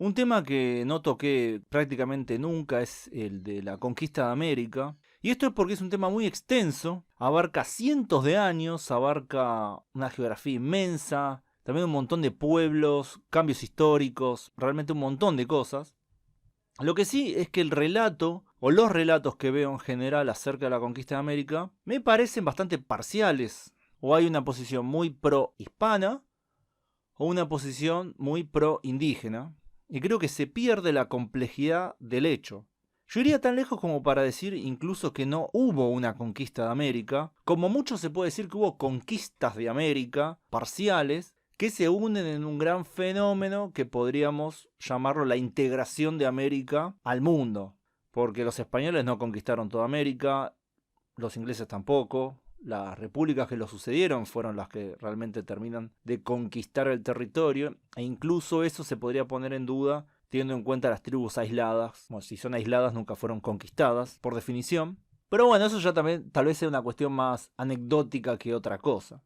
Un tema que no toqué prácticamente nunca es el de la conquista de América. Y esto es porque es un tema muy extenso, abarca cientos de años, abarca una geografía inmensa, también un montón de pueblos, cambios históricos, realmente un montón de cosas. Lo que sí es que el relato, o los relatos que veo en general acerca de la conquista de América, me parecen bastante parciales. O hay una posición muy pro-hispana, o una posición muy pro-indígena. Y creo que se pierde la complejidad del hecho. Yo iría tan lejos como para decir incluso que no hubo una conquista de América, como mucho se puede decir que hubo conquistas de América, parciales, que se unen en un gran fenómeno que podríamos llamarlo la integración de América al mundo. Porque los españoles no conquistaron toda América, los ingleses tampoco, las repúblicas que lo sucedieron fueron las que realmente terminan de conquistar el territorio, e incluso eso se podría poner en duda teniendo en cuenta las tribus aisladas. Bueno, si son aisladas nunca fueron conquistadas, por definición. Pero bueno, eso ya también tal vez sea una cuestión más anecdótica que otra cosa.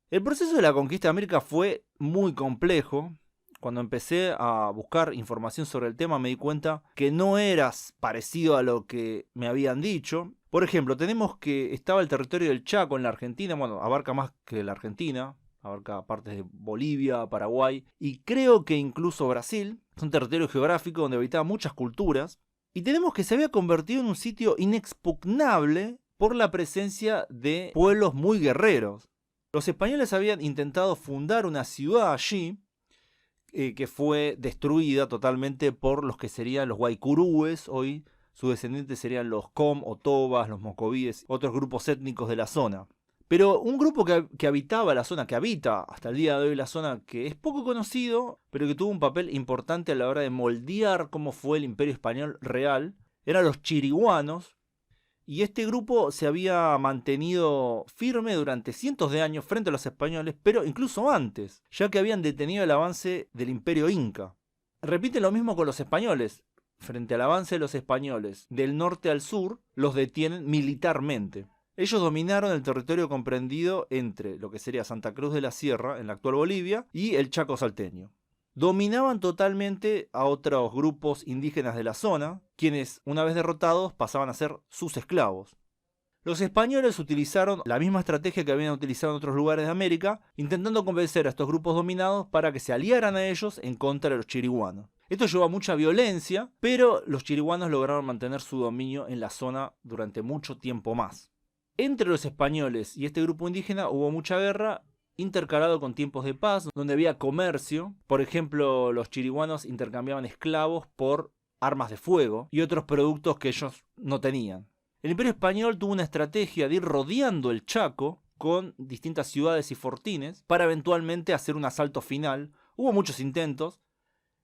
El proceso de la conquista de América fue muy complejo. Cuando empecé a buscar información sobre el tema me di cuenta que no era parecido a lo que me habían dicho. Por ejemplo, tenemos que estaba el territorio del Chaco en la Argentina, bueno, abarca más que la Argentina, abarca partes de Bolivia, Paraguay y creo que incluso Brasil. Es un territorio geográfico donde habitaban muchas culturas. Y tenemos que se había convertido en un sitio inexpugnable por la presencia de pueblos muy guerreros. Los españoles habían intentado fundar una ciudad allí, que fue destruida totalmente por los que serían los guaycurúes. Hoy sus descendientes serían los com o tobas, los mocovíes, otros grupos étnicos de la zona. Pero un grupo que habitaba la zona, que habita hasta el día de hoy la zona, que es poco conocido, pero que tuvo un papel importante a la hora de moldear cómo fue el imperio español real, eran los chiriguanos. Y este grupo se había mantenido firme durante cientos de años frente a los españoles, pero incluso antes, ya que habían detenido el avance del imperio inca. Repiten lo mismo con los españoles. Frente al avance de los españoles del norte al sur, los detienen militarmente. Ellos dominaron el territorio comprendido entre lo que sería Santa Cruz de la Sierra, en la actual Bolivia, y el Chaco salteño. Dominaban totalmente a otros grupos indígenas de la zona, quienes, una vez derrotados, pasaban a ser sus esclavos. Los españoles utilizaron la misma estrategia que habían utilizado en otros lugares de América, intentando convencer a estos grupos dominados para que se aliaran a ellos en contra de los chiriguanos. Esto llevó a mucha violencia, pero los chiriguanos lograron mantener su dominio en la zona durante mucho tiempo más. Entre los españoles y este grupo indígena hubo mucha guerra, intercalado con tiempos de paz, donde había comercio. Por ejemplo, los chiriguanos intercambiaban esclavos por armas de fuego y otros productos que ellos no tenían. El Imperio Español tuvo una estrategia de ir rodeando el Chaco con distintas ciudades y fortines para eventualmente hacer un asalto final. Hubo muchos intentos,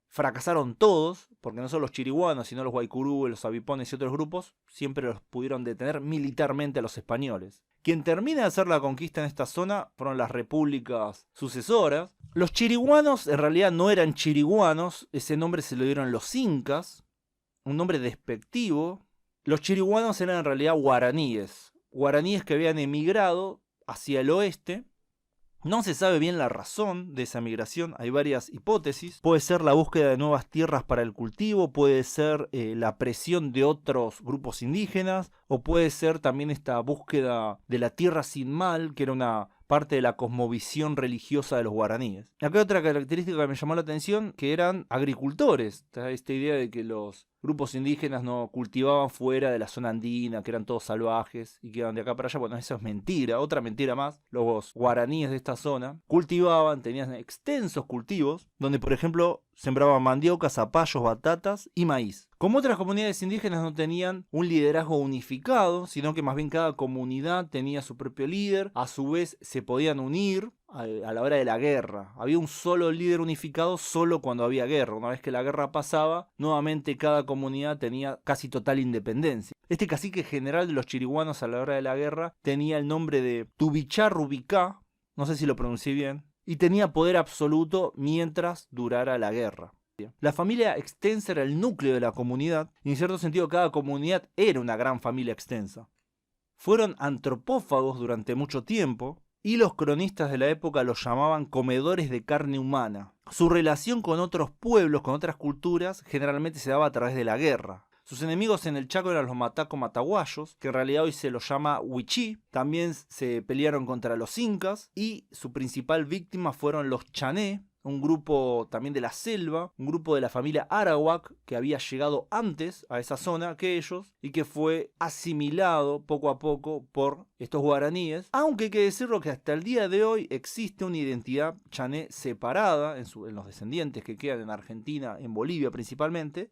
fracasaron todos, porque no solo los chiriguanos, sino los guaycurú, los avipones y otros grupos siempre los pudieron detener militarmente a los españoles. Quien termina de hacer la conquista en esta zona fueron las repúblicas sucesoras. Los chiriguanos en realidad no eran chiriguanos, ese nombre se lo dieron los incas, un nombre despectivo. Los chiriguanos eran en realidad guaraníes que habían emigrado hacia el oeste. No se sabe bien la razón de esa migración, hay varias hipótesis. Puede ser la búsqueda de nuevas tierras para el cultivo, puede ser la presión de otros grupos indígenas, o puede ser también esta búsqueda de la tierra sin mal, que era una parte de la cosmovisión religiosa de los guaraníes. Acá hay otra característica que me llamó la atención, que eran agricultores. Esta idea de que los grupos indígenas no cultivaban fuera de la zona andina, que eran todos salvajes y que iban de acá para allá. Bueno, eso es mentira, otra mentira más. Los guaraníes de esta zona cultivaban, tenían extensos cultivos, donde por ejemplo sembraban mandioca, zapallos, batatas y maíz. Como otras comunidades indígenas no tenían un liderazgo unificado, sino que más bien cada comunidad tenía su propio líder, a su vez se podían unir a la hora de la guerra. Había un solo líder unificado solo cuando había guerra. Una vez que la guerra pasaba, nuevamente cada comunidad tenía casi total independencia. Este cacique general de los chiriguanos a la hora de la guerra tenía el nombre de Tubichá Rubicá, no sé si lo pronuncié bien, y tenía poder absoluto mientras durara la guerra. La familia extensa era el núcleo de la comunidad, y en cierto sentido cada comunidad era una gran familia extensa. Fueron antropófagos durante mucho tiempo, y los cronistas de la época los llamaban comedores de carne humana. Su relación con otros pueblos, con otras culturas, generalmente se daba a través de la guerra. Sus enemigos en el Chaco eran los mataco-mataguayos, que en realidad hoy se los llama Wichí. También se pelearon contra los incas y su principal víctima fueron los chané, un grupo también de la selva, un grupo de la familia Arawak que había llegado antes a esa zona que ellos y que fue asimilado poco a poco por estos guaraníes, aunque hay que decirlo que hasta el día de hoy existe una identidad chané separada en los descendientes que quedan en Argentina, en Bolivia principalmente,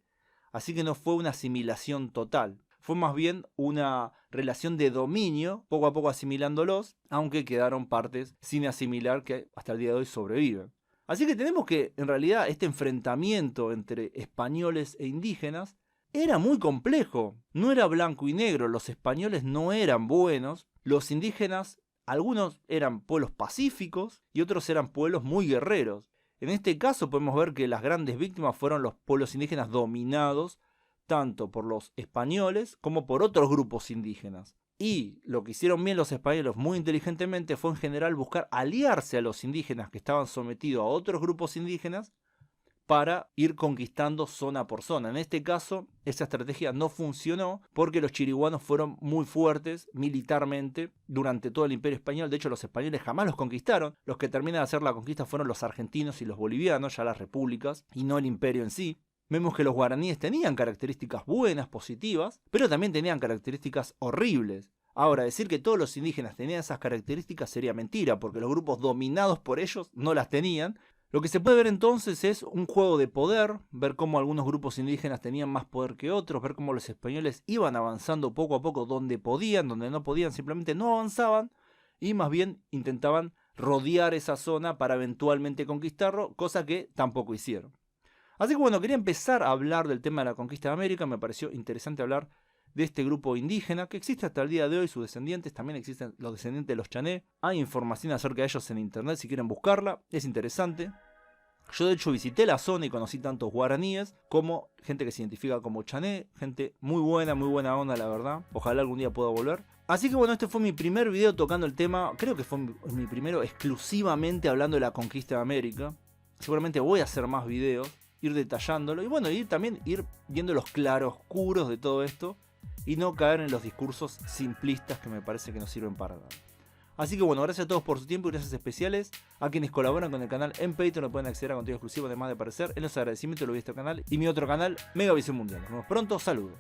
así que no fue una asimilación total. Fue más bien una relación de dominio, poco a poco asimilándolos, aunque quedaron partes sin asimilar que hasta el día de hoy sobreviven. Así que tenemos que, en realidad, este enfrentamiento entre españoles e indígenas era muy complejo. No era blanco y negro, los españoles no eran buenos, los indígenas, algunos eran pueblos pacíficos y otros eran pueblos muy guerreros. En este caso podemos ver que las grandes víctimas fueron los pueblos indígenas dominados tanto por los españoles como por otros grupos indígenas. Y lo que hicieron bien los españoles muy inteligentemente fue en general buscar aliarse a los indígenas que estaban sometidos a otros grupos indígenas para ir conquistando zona por zona. En este caso, esa estrategia no funcionó porque los chiriguanos fueron muy fuertes militarmente durante todo el Imperio Español. De hecho, los españoles jamás los conquistaron. Los que terminan de hacer la conquista fueron los argentinos y los bolivianos, ya las repúblicas, y no el imperio en sí. Vemos que los guaraníes tenían características buenas, positivas, pero también tenían características horribles. Ahora, decir que todos los indígenas tenían esas características sería mentira, porque los grupos dominados por ellos no las tenían. Lo que se puede ver entonces es un juego de poder, ver cómo algunos grupos indígenas tenían más poder que otros, ver cómo los españoles iban avanzando poco a poco donde podían, donde no podían, simplemente no avanzaban, y más bien intentaban rodear esa zona para eventualmente conquistarlo, cosa que tampoco hicieron. Así que bueno, quería empezar a hablar del tema de la conquista de América. Me pareció interesante hablar de este grupo indígena que existe hasta el día de hoy, sus descendientes, también existen los descendientes de los chané. Hay información acerca de ellos en internet si quieren buscarla, es interesante. Yo de hecho visité la zona y conocí tantos guaraníes como gente que se identifica como chané, gente muy buena onda la verdad. Ojalá algún día pueda volver. Así que bueno, este fue mi primer video tocando el tema, creo que fue mi primero exclusivamente hablando de la conquista de América. Seguramente voy a hacer más videos, ir detallándolo y bueno, también ir viendo los claroscuros de todo esto y no caer en los discursos simplistas que me parece que no sirven para nada. Así que bueno, gracias a todos por su tiempo y gracias especiales a quienes colaboran con el canal en Patreon, donde pueden acceder a contenido exclusivo además de aparecer en los agradecimientos de lo que este canal y mi otro canal, Megavisión Mundial. Nos vemos pronto, saludos.